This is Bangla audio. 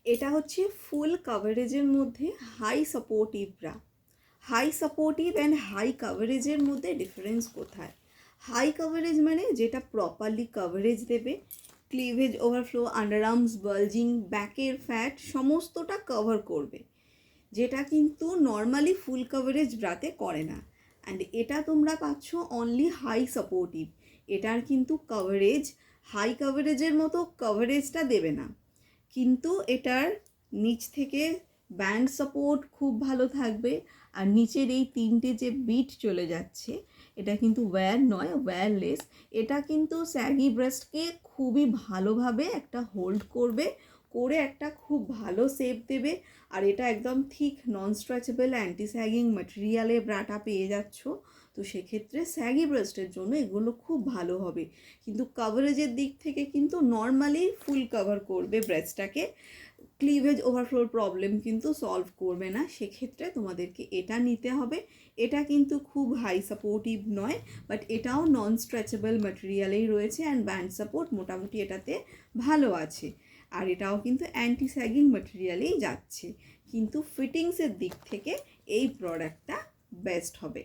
এটা হচ্ছে ফুল কাভারেজের মধ্যে high supportive bra. High supportive and high কাভারেজের মধ্যে ডিফারেন্স কোথায়? হাই কাভারেজ মানে যেটা প্রপারলি কাভারেজ দেবে, ক্লিভেজ ওভারফ্লো, আন্ডারআর্মস বালজিং, ব্যাকের ফ্যাট সমস্তটা কভার করবে, যেটা কিন্তু নর্মালি ফুল কাভারেজ ব্রাতে করে না। অ্যান্ড এটা তোমরা পাচ্ছ অনলি হাই সাপোর্টিভ। এটার কিন্তু কাভারেজ হাই কাভারেজের মতো কাভারেজটা দেবে না, কিন্তু এটার নিচ থেকে ব্যান্ড সাপোর্ট খুব ভালো থাকবে। আর নিচের এই তিনটে যে বিট চলে যাচ্ছে, এটা কিন্তু ওয়্যার নয়, ওয়্যারলেস। এটা কিন্তু স্যাগি ব্রেস্টকে খুবই ভালোভাবে একটা হোল্ড করবে, করে একটা খুব ভালো শেপ দেবে। আর এটা একদম থিক নন স্ট্রেচেবল অ্যান্টি স্যাগিং ম্যাটেরিয়ালে ব্রাটা পেয়ে যাচ্ছ। তো সেক্ষেত্রে স্যাগি ব্রেস্টের জন্য এগুলো খুব ভালো হবে, কিন্তু কাভারেজের দিক থেকে কিন্তু নর্মালি ফুল কভার করবে ব্রেস্টটাকে, ক্লিভেজ ওভারফ্লোর প্রবলেম কিন্তু সলভ করবে না। সেক্ষেত্রে তোমাদেরকে এটা নিতে হবে। এটা কিন্তু খুব হাই সাপোর্টিভ নয়, বাট এটাও নন স্ট্রেচেবল ম্যাটেরিয়ালেই রয়েছে অ্যান্ড ব্যান্ড সাপোর্ট মোটামুটি এটাতে ভালো আছে। আর এটাও কিন্তু অ্যান্টি স্যাগিং ম্যাটেরিয়ালেই যাচ্ছে, কিন্তু ফিটিংসের দিক থেকে এই প্রোডাক্টটা বেস্ট হবে।